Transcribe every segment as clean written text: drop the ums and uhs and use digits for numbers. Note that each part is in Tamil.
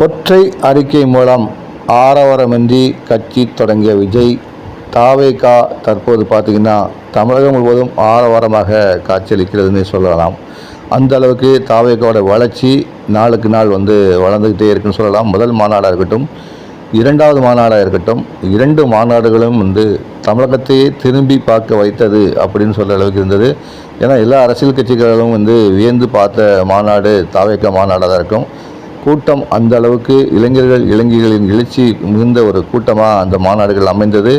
ஒற்றை அறிக்கை மூலம் ஆரவாரமின்றி கட்சி தொடங்கிய விஜய் தவேக தற்போது பார்த்திங்கன்னா தமிழகம் முழுவதும் ஆரவாரமாக காட்சியளிக்கிறதுன்னு சொல்லலாம். அந்த அளவுக்கு தவேகவோட வளர்ச்சி நாளுக்கு நாள் வளர்ந்துக்கிட்டே இருக்குன்னு சொல்லலாம். முதல் மாநாடாக இருக்கட்டும், இரண்டாவது மாநாடாக இருக்கட்டும், இரண்டு மாநாடுகளும் தமிழகத்தையே திரும்பி பார்க்க வைத்தது அப்படின்னு சொல்கிற அளவுக்கு இருந்தது. ஏன்னா எல்லா அரசியல் கட்சிகளும் வியந்து பார்த்த மாநாடு தவேக மாநாடாக தான் இருக்கும். கூட்டம் அந்த அளவுக்கு இளைஞர்களின் எழுச்சி மிகுந்த ஒரு கூட்டமாக அந்த மாநாடுகள் அமைந்தது.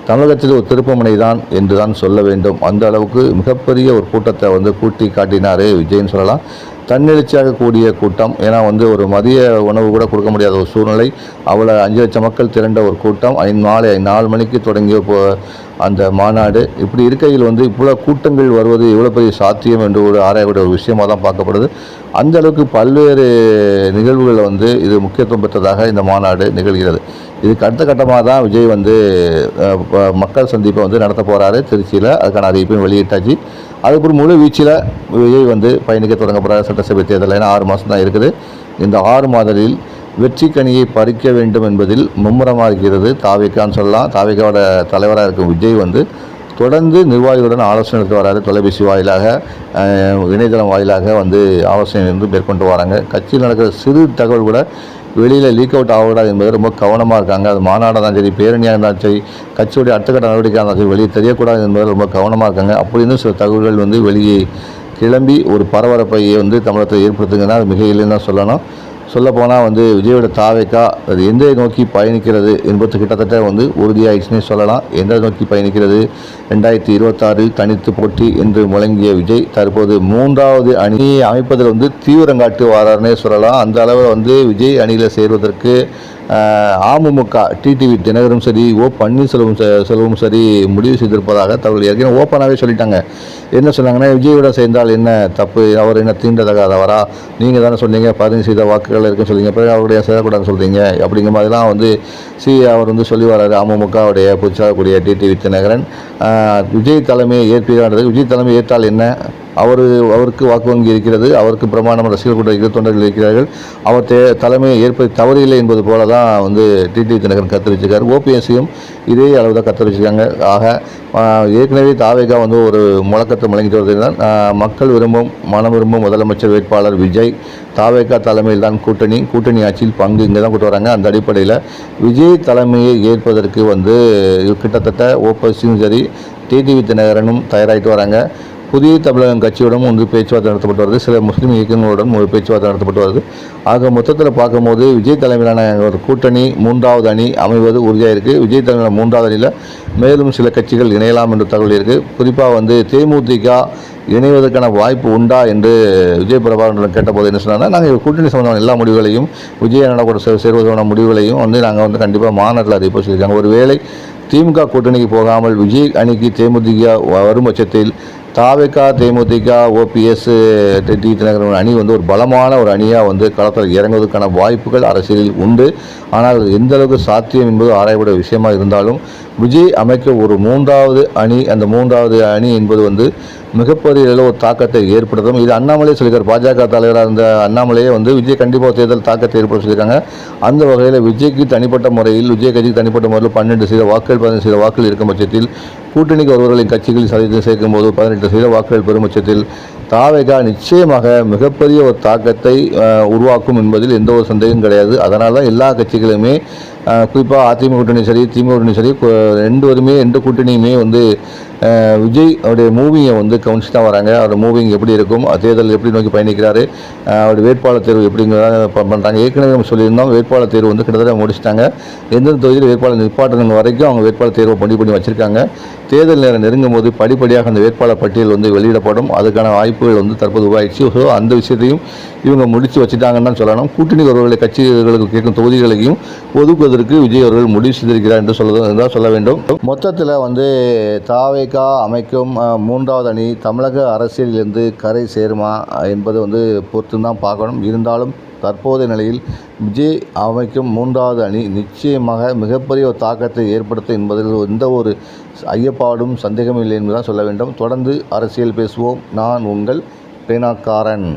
தமிழகத்தில் ஒரு திருப்புமுனை தான் என்று தான் சொல்ல வேண்டும். அந்த அளவுக்கு மிகப்பெரிய ஒரு கூட்டத்தை கூட்டி காட்டினார் விஜய்ன்னு சொல்லலாம். தன்னெழுச்சியாக கூடிய கூட்டம். ஏன்னா ஒரு மதிய உணவு கூட கொடுக்க முடியாத ஒரு சூழ்நிலை. அவ்வளோ 5 லட்சம் மக்கள் திரண்ட ஒரு கூட்டம். மாலை 4 மணிக்கு தொடங்கிய அந்த மாநாடு. இப்படி இருக்கையில் இவ்வளோ கூட்டங்கள் வருவது எவ்வளோ பெரிய சாத்தியம் என்று ஒரு ஆராயக்கூடிய ஒரு விஷயமாக தான் பார்க்கப்படுது. அந்த அளவுக்கு பல்வேறு நிகழ்வுகள் இது முக்கியத்துவம் பெற்றதாக இந்த மாநாடு நிகழ்கிறது. இதுக்கு அடுத்த கட்டமாக தான் விஜய் மக்கள் சந்திப்பை நடத்த போகிறாரு திருச்சியில். அதுக்கான அறிவிப்பையும் வெளியிட்டாச்சு. அதுக்கப்புறம் முழு வீச்சில் விஜய் பயணிக்க தொடங்க போகிறார் சட்டசபை தேர்தல். ஏன்னா 6 மாதம் தான் இருக்குது. இந்த 6 மாதத்தில் வெற்றி கனியை பறிக்க வேண்டும் என்பதில் மும்முரமாக இருக்கிறது தவேகன்னு சொல்லலாம். தவேகவோட தலைவராக இருக்கும் விஜய் தொடர்ந்து நிர்வாகிகளுடன் ஆலோசனை எடுத்து வராரு. தொலைபேசி வாயிலாக, இணையதளம் வாயிலாக ஆலோசனை மேற்கொண்டு வராங்க. கட்சியில் நடக்கிற சிறு தகவல் கூட வெளியில் லீக் அவுட் ஆகக்கூடாது என்பது ரொம்ப கவனமாக இருக்காங்க. அது மாநாடாக இருந்தாலும் சரி, பேரணியாக இருந்தாலும் சரி, கட்சியுடைய அடுத்த கட்ட நடவடிக்கையாக இருந்தாலும் சரி, வெளியே தெரியக்கூடாது என்பது ரொம்ப கவனமாக இருக்காங்க. அப்படின்னு சில தகவல்கள் வெளியே கிளம்பி ஒரு பரபரப்பை தமிழகத்தை ஏற்படுத்துங்கன்னா அது மிக இல்லைன்னு தான் சொல்லணும். சொல்லப்போனால் விஜயோட தவேக அது எந்த நோக்கி பயணிக்கிறது என்பது கிட்டத்தட்ட உறுதியாயிடுச்சுன்னே சொல்லலாம். எந்த நோக்கி பயணிக்கிறது? 2026 தனித்து போட்டி என்று முழங்கிய விஜய் தற்போது 3வது அணியை அமைப்பதில் தீவிரம் காட்டி வராருன்னே சொல்லலாம். அந்த அளவில் விஜய் அணியில் சேர்வதற்கு அமமுக டிடிவி தினகரும் சரி, பன்னீர்செல்வமும் சரி முடிவு செய்திருப்பதாக தகவல் ஏற்கனவே ஓப்பனாகவே சொல்லிட்டாங்க. என்ன சொன்னாங்கன்னா, விஜயோட சேர்ந்தால் என்ன தப்பு, அவர் என்ன தீண்டதகாதவரா, நீங்கள் தானே சொன்னீங்க 15% வாக்குகள் இருக்குன்னு சொல்லிங்க, பிறகு அவருடைய சேரக்கூடாதுன்னு சொல்கிறீங்க அப்படிங்கிற மாதிரிலாம் அவர் சொல்லி வர்றாரு. அமமுகவுடைய புதுசாகக்கூடிய டிடிவி தினகரன் விஜய் தலைமையை ஏற்கிறார்கள். விஜய் தலைமை ஏற்றால் என்ன, அவருக்கு வாக்கு வங்கி இருக்கிறது, அவருக்கு பிரமாணம் ரசிகர்கள் கூட இருக்கிற தொண்டர்கள் இருக்கிறார்கள், அவர் தலைமையை ஏற்பது தவறில்லை என்பது போல தான் டிடிவி தினகரன் கத்தரிச்சிருக்காரு. ஓபிஎஸ்சியும் இதே அளவு தான் கத்தரிச்சிருக்காங்க. ஆக ஏற்கனவே தவேக ஒரு முழக்கத்தை முழங்கிட்டு வருகிறது. மக்கள் விரும்பும், மனம் விரும்பும் முதலமைச்சர் வேட்பாளர் விஜய், தவேக தலைமையில் தான் கூட்டணி ஆட்சியில் பங்கு இங்கே தான் கூட்டு வராங்க. அந்த அடிப்படையில் விஜய் தலைமையை ஏற்பதற்கு கிட்டத்தட்ட ஓபிஎஸ்சியும் சரி, டிடிவி தினகரனும் தயாராகிட்டு வராங்க. புதிய தமிழகம் கட்சியுடன் பேச்சுவார்த்தை நடத்தப்பட்டு வருது. சில முஸ்லீம் இயக்கங்களுடன் ஒரு பேச்சுவார்த்தை நடத்தப்பட்டு வருது. ஆக மொத்தத்தில் பார்க்கும்போது விஜய் தலைமையிலான ஒரு கூட்டணி 3வது அணி அமைவது உறுதியாக இருக்குது. விஜய் தலைமையிலான 3வது அணியில் மேலும் சில கட்சிகள் இணையலாம் என்று தகவல் இருக்குது. குறிப்பாக தேமுதிக இணைவதற்கான வாய்ப்பு உண்டா என்று விஜய் பிரபாகரன் கேட்டபோது என்ன சொன்னாங்கன்னா, நாங்கள் கூட்டணி சம்பந்தமான எல்லா முடிவுகளையும், விஜய் கூட சேர்வதற்கான முடிவுகளையும் நாங்கள் கண்டிப்பாக மாநாட்டில் அறிவிப்பு சொல்லியிருக்காங்க. ஒருவேளை திமுக கூட்டணிக்கு போகாமல் விஜய் அணிக்கு தேமுதிக வரும் பட்சத்தில் தவேக, தேமுதிக, ஓபிஎஸ், டிடிவி தினகரன் அணி ஒரு பலமான ஒரு அணியாக களத்தில் இறங்குவதற்கான வாய்ப்புகள் அரசியலில் உண்டு. ஆனால் எந்த அளவுக்கு சாத்தியம் என்பது ஆராயப்பட விஷயமாக இருந்தாலும் விஜய் அமைக்க ஒரு 3வது அணி, அந்த 3வது அணி என்பது மிகப்பெரிய அளவில் ஒரு தாக்கத்தை ஏற்படுத்தும். இது அண்ணாமலையே சொல்லியிருக்கார். பாஜக தலைவராக இருந்த அண்ணாமலையே விஜய் கண்டிப்பாக தேர்தல் தாக்கத்தை ஏற்படுத்த சொல்லியிருக்காங்க. அந்த வகையில் விஜய்க்கு தனிப்பட்ட முறையில், விஜய் கட்சிக்கு தனிப்பட்ட முறையில் 12% வாக்குகள், 15% வாக்குகள் இருக்கும் பட்சத்தில், கூட்டணிக்கு வருவர்களின் கட்சிகளில் சதவீதம் சேர்க்கும் போது 18% வாக்குகள் பெறும் பட்சத்தில் தவேக நிச்சயமாக மிகப்பெரிய ஒரு தாக்கத்தை உருவாக்கும் என்பதில் எந்த ஒரு சந்தேகம் கிடையாது. அதனால தான் எல்லா கட்சிகளுமே, குறிப்பாக அதிமுக கூட்டணி சரி, திமுக கூட்டணி சரி, ரெண்டு கூட்டணியுமே விஜய் அவருடைய மூவிங்கை கவனிச்சு தான் வராங்க. அவருடைய மூவிங் எப்படி இருக்கும், தேர்தல் எப்படி நோக்கி பயணிக்கிறாரு, அவருடைய வேட்பாளர் தேர்வு எப்படிங்கிறத பண்ணுறாங்க. ஏற்கனவே நம்ம சொல்லியிருந்தோம், வேட்பாளர் தேர்வு கிட்டத்தட்ட முடிச்சிட்டாங்க. எந்தெந்த தொகுதியில் வேட்பாளர் நிப்பாட்டணும் வரைக்கும் அவங்க வேட்பாளர் தேர்வை பண்ணி வச்சுருக்காங்க. தேர்தல் நேரம் நெருங்கும் போது படிப்படியாக அந்த வேட்பாளர் பட்டியல் வெளியிடப்படும். அதுக்கான வாய்ப்புகள் தற்போது உருவாயிடுச்சு. ஸோ அந்த விஷயத்தையும் இவங்க முடித்து வச்சுட்டாங்கன்னு தான் சொல்லணும். கூட்டணி வருவர்களை கட்சிகளுக்கு கேட்கும் தொகுதிகளையும் ஒதுக்குவதற்கு விஜய் அவர்கள் முடிவு செய்திருக்கிறார் என்று சொல்ல வேண்டும். மொத்தத்தில் தவேக அமைக்கும் 3வது அணி தமிழக அரசியலிலிருந்து கரை சேருமா என்பது பொறுத்து தான் பார்க்கணும். இருந்தாலும் தற்போதைய நிலையில் விஜய் அமைக்கும் 3வது அணி நிச்சயமாக மிகப்பெரிய ஒரு தாக்கத்தை ஏற்படுத்தும் என்பதில் எந்த ஒரு ஐயப்பாடும் சந்தேகமும் இல்லை என்று தான் சொல்ல வேண்டும். தொடர்ந்து அரசியல் பேசுவோம். நான் உங்கள் பேனாக்காரன்.